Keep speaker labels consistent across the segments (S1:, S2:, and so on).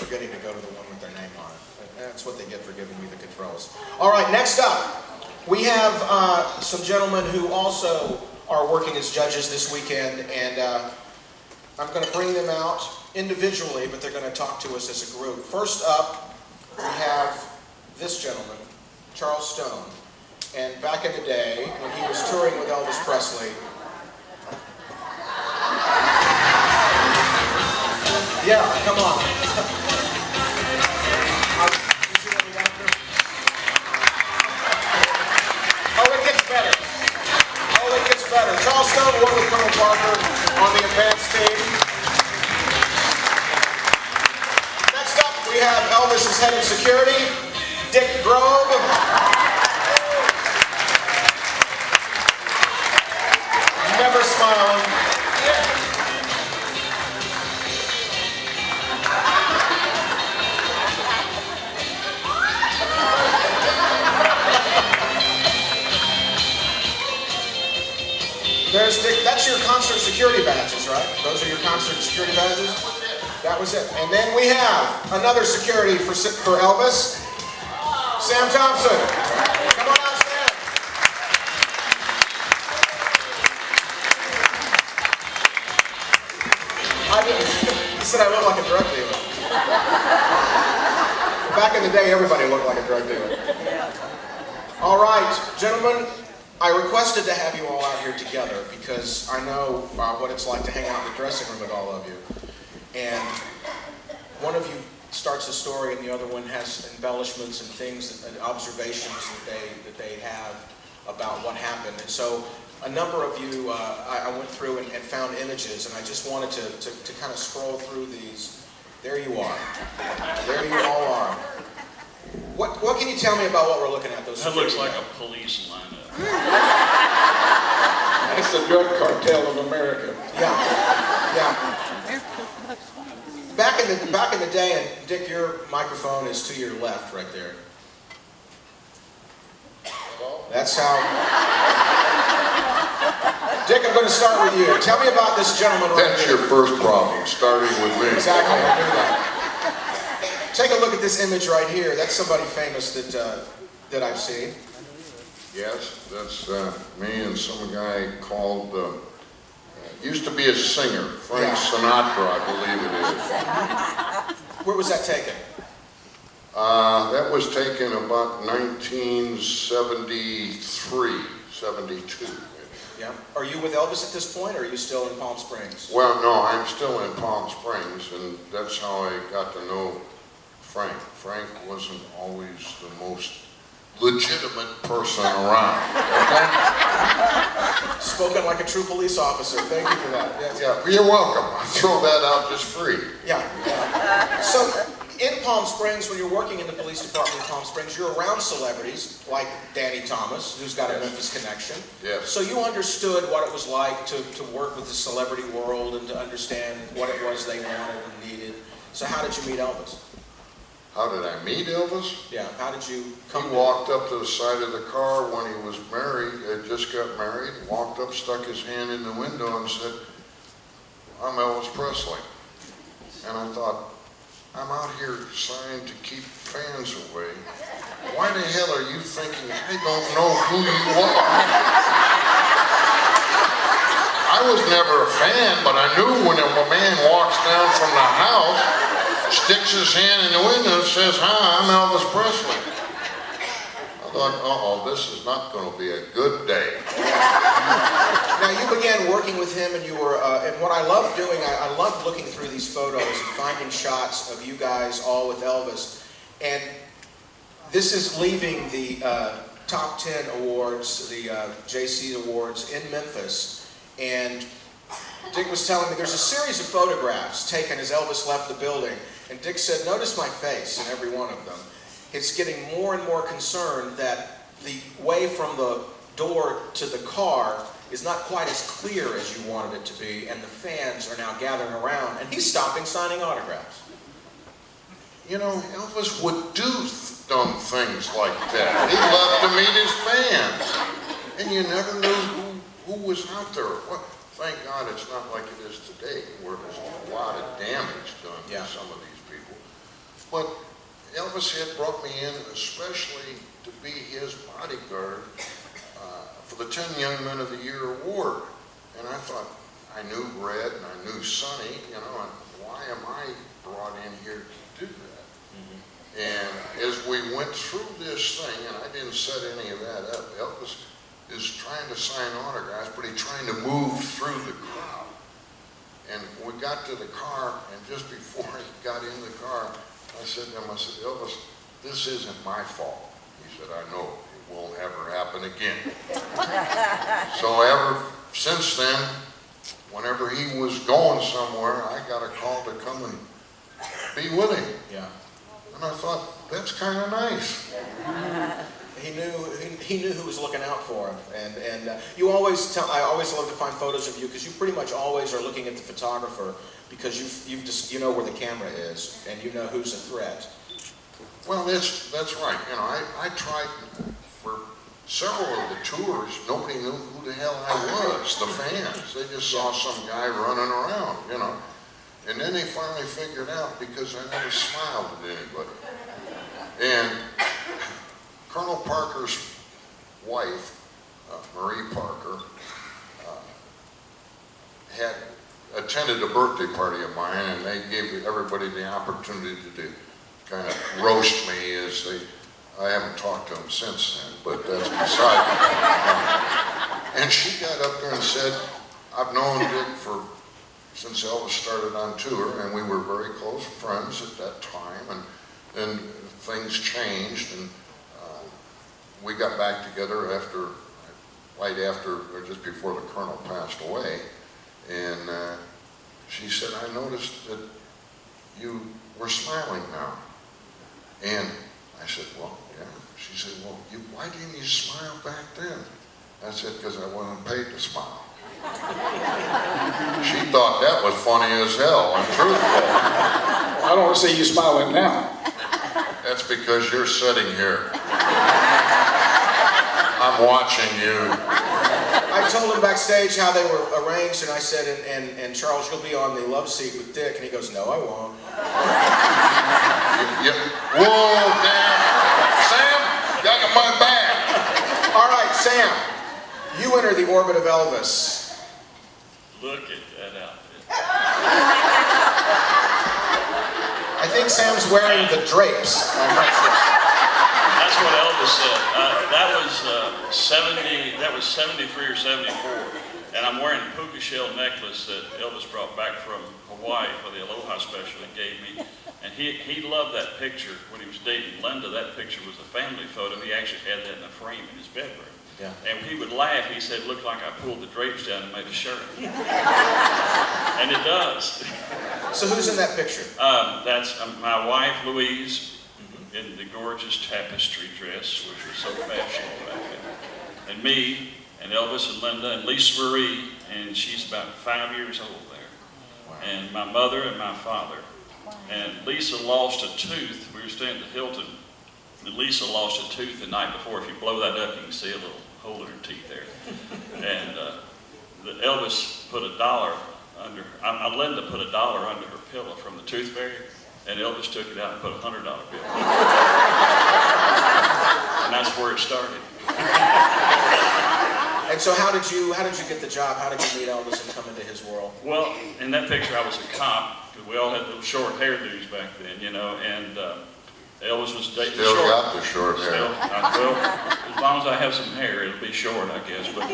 S1: forgetting to go to the one with their name on it. That's what they get for giving me the controls. All right, next up, we have some gentlemen who also are working as judges this weekend, and I'm going to bring them out individually, but they're going to talk to us as a group. First up, we have this gentleman, Charles Stone. And back in the day, when he was touring with Elvis Presley, yeah, come on. Oh, it gets better. Oh, it gets better. Charles Stone worked with Colonel Parker on the advance team. Next up, we have Elvis's head of security, Dick Grob. Never smiling. There's Dick. That's your concert security badges, right? Those are your concert security badges? That was it. And then we have another security for Elvis, Sam Thompson. Come on out, Sam. He said I look like a drug dealer. Back in the day, everybody looked like a drug dealer. All right, gentlemen. I requested to have you all out here together because I know what it's like to hang out in the dressing room with all of you. And one of you starts a story and the other one has embellishments and things, and observations that they have about what happened. And so a number of you, I went through and found images, and I just wanted to kind of scroll through these. There you are. There you all are. What can you tell me about what we're looking at?
S2: That looks like a police lineup.
S1: That's the drug cartel of America. Yeah, yeah. Back in the day, and Dick, your microphone is to your left, right there. That's how. Dick, I'm going to start with you. Tell me about this gentleman right
S3: That's
S1: here.
S3: your first problem, starting with me.
S1: Exactly, I knew that. Take a look at this image right here. That's somebody famous that I've seen.
S3: Yes, that's me and some guy called, used to be a singer, Frank Sinatra, I believe it is.
S1: Where was that taken?
S3: That was taken about 1973, 72.
S1: Yeah. Are you with Elvis at this point, or are you still in Palm Springs?
S3: Well, no, I'm still in Palm Springs, and that's how I got to know Frank. Frank wasn't always the most legitimate person around. Okay?
S1: Spoken like a true police officer. Thank you for that.
S3: Yeah, you're welcome. I throw that out just free.
S1: Yeah. So, in Palm Springs, when you're working in the police department in Palm Springs, you're around celebrities like Danny Thomas, who's got a Memphis connection.
S3: Yes.
S1: So you understood what it was like to work with the celebrity world and to understand what it was they wanted and needed. So how did you meet Elvis?
S3: How did I meet Elvis?
S1: Yeah, how did you come?
S3: He walked up to the side of the car when he was married, had just got married, walked up, stuck his hand in the window and said, "I'm Elvis Presley." And I thought, I'm out here trying to keep fans away. Why the hell are you thinking I don't know who you are? I was never a fan, but I knew when a man walks down from the house, sticks his hand in the window and says, "Hi, I'm Elvis Presley." I thought, uh-oh, this is not going to be a good day.
S1: Now, you began working with him, and you were, and what I love doing, I love looking through these photos and finding shots of you guys all with Elvis. And this is leaving the Top 10 awards, the JC Awards in Memphis. And Dick was telling me there's a series of photographs taken as Elvis left the building. And Dick said, notice my face in every one of them. It's getting more and more concerned that the way from the door to the car is not quite as clear as you wanted it to be, and the fans are now gathering around, and he's stopping signing autographs.
S3: You know, Elvis would do dumb things like that. He loved to meet his fans. And you never knew who was out there. Well, thank God it's not like it is today, where there's a lot of damage done to some of these people. But Elvis had brought me in especially to be his bodyguard for the 10 Young Men of the Year award. And I thought, I knew Red and I knew Sonny, you know, and why am I brought in here to do that? And as we went through this thing, and I didn't set any of that up, Elvis is trying to sign autographs, but he's trying to move through the crowd. And we got to the car, and just before he got in the car, I said to him, I said, Elvis, this isn't my fault. He said, I know, it won't ever happen again. So ever since then, whenever he was going somewhere, I got a call to come and be with him.
S1: Yeah.
S3: And I thought, that's kind of nice.
S1: He knew who was looking out for him, and you always tell. I always love to find photos of you because you pretty much always are looking at the photographer because you know where the camera is and you know who's a threat.
S3: Well, that's right. You know, I tried for several of the tours. Nobody knew who the hell I was. The fans, they just saw some guy running around, you know. And then they finally figured out because I never smiled at anybody. And Colonel Parker's wife, Marie Parker, had attended a birthday party of mine, and they gave everybody the opportunity to kind of roast me as they. I haven't talked to them since then, but that's beside the point. And she got up there and said, "I've known Dick since Elvis started on tour, and we were very close friends at that time, and then things changed, and we got back together right after, or just before the Colonel passed away, and she said, I noticed that you were smiling now." And I said, well, yeah. She said, well, why didn't you smile back then? I said, because I wasn't paid to smile. She thought that was funny as hell and truthful.
S4: I don't want to see you smiling now.
S3: That's because you're sitting here. I'm watching you.
S1: I told him backstage how they were arranged, and I said, and Charles, you'll be on the love seat with Dick, and he goes, no, I won't.
S3: Whoa, damn. Sam, got my back.
S1: All right, Sam, you enter the orbit of Elvis.
S2: Look at that outfit.
S1: I think Sam's wearing the drapes. I'm not sure.
S2: That's what Elvis said. That was 73 or 74. And I'm wearing a puka shell necklace that Elvis brought back from Hawaii for the Aloha special and gave me. And he loved that picture when he was dating Linda. That picture was a family photo. He actually had that in a frame in his bedroom.
S1: Yeah.
S2: And he would laugh. He said, looked like I pulled the drapes down and made a shirt. And it does.
S1: So who's in that picture?
S2: That's my wife, Louise, in the gorgeous tapestry dress, which was so fashionable back then. And me, and Elvis and Linda, and Lisa Marie, and she's about 5 years old there.
S1: Wow.
S2: And my mother and my father. And Lisa lost a tooth. We were staying at the Hilton. And Lisa lost a tooth the night before. If you blow that up, you can see a little hole in her teeth there. And Elvis put $1 under, Linda put $1 under her pillow from the tooth fairy, and Elvis took it out and put a $100 bill. And that's where it started.
S1: And so how did you get the job? How did you meet Elvis and come into his world?
S2: Well, in that picture I was a cop, because we all had little short hairdos back then, you know, and Elvis was dating
S3: Still
S2: short.
S3: got the short hair.
S2: Well, as long as I have some hair, it'll be short, I guess. But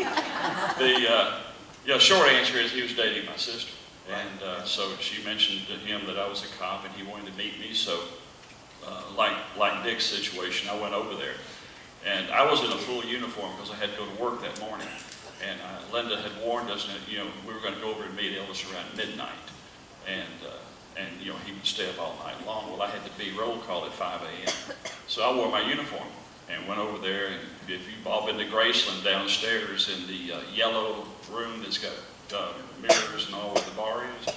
S2: the short answer is he was dating my sister. And so she mentioned to him that I was a cop and he wanted to meet me. So like Dick's situation, I went over there. And I was in a full uniform because I had to go to work that morning. And Linda had warned us that, you know, we were going to go over and meet Elvis around midnight. And you know, he would stay up all night long. Well, I had to be roll call at 5 a.m. So I wore my uniform and went over there. And if you've all been to Graceland downstairs in the yellow room that's got mirrors and all where the bar is,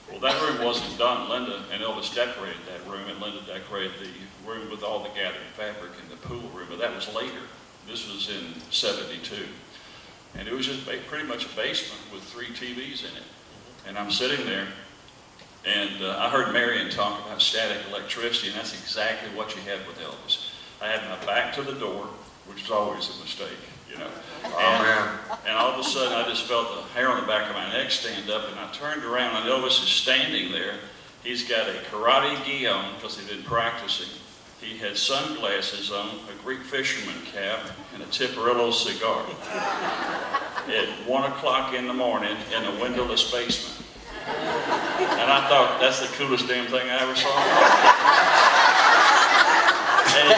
S2: well, that room wasn't done. Linda and Elvis decorated that room, and Linda decorated the room with all the gathered fabric in the pool room. But that was later. This was in '72. And it was just pretty much a basement with 3 TVs in it. And I'm sitting there, And I heard Marion talk about static electricity, and that's exactly what you had with Elvis. I had my back to the door, which is always a mistake, you know. And all of a sudden, I just felt the hair on the back of my neck stand up, and I turned around, and Elvis is standing there. He's got a karate gi on, because he'd been practicing. He had sunglasses on, a Greek fisherman cap, and a Tupelo cigar. At 1 o'clock in the morning in a windowless basement. And I thought, that's the coolest damn thing I ever saw. And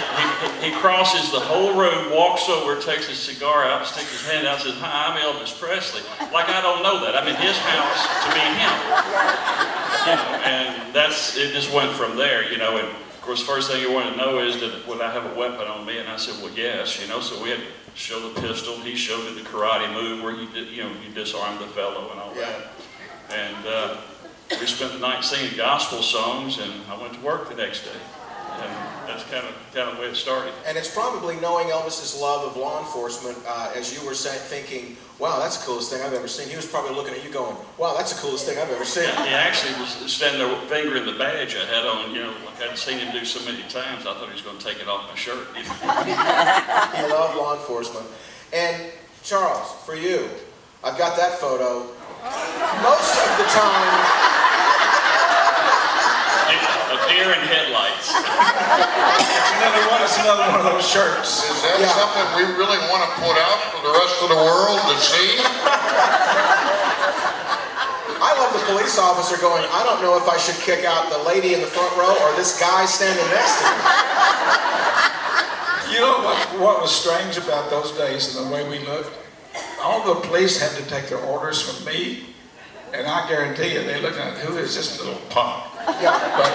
S2: he crosses the whole room, walks over, takes his cigar out, sticks his hand out, says, "Hi, I'm Elvis Presley." Like I don't know that. I'm in his house to be him. You know, and it just went from there, you know. And of course, first thing you want to know is that would I have a weapon on me? And I said, well, yes, you know. So we had to show the pistol. He showed me the karate move where you disarmed the fellow and all that. And we spent the night singing gospel songs, and I went to work the next day. And that's kind of the way it started.
S1: And it's probably knowing Elvis's love of law enforcement, as you were thinking, wow, that's the coolest thing I've ever seen. He was probably looking at you going, wow, that's the coolest thing I've ever seen.
S2: He actually was standing there fingering the badge I had on, you know, like I'd seen him do so many times, I thought he was going to take it off my shirt.
S1: He loved law enforcement. And Charles, for you, I've got that photo. Most of the time,
S2: A deer in headlights.
S4: It's another one of those shirts.
S3: Is that something we really want to put out for the rest of the world to see?
S1: I love the police officer going, I don't know if I should kick out the lady in the front row or this guy standing next to me.
S4: You know what was strange about those days and the way we looked? All the police had to take their orders from me, and I guarantee you, they looked at who is this little punk?
S1: Yeah.
S4: But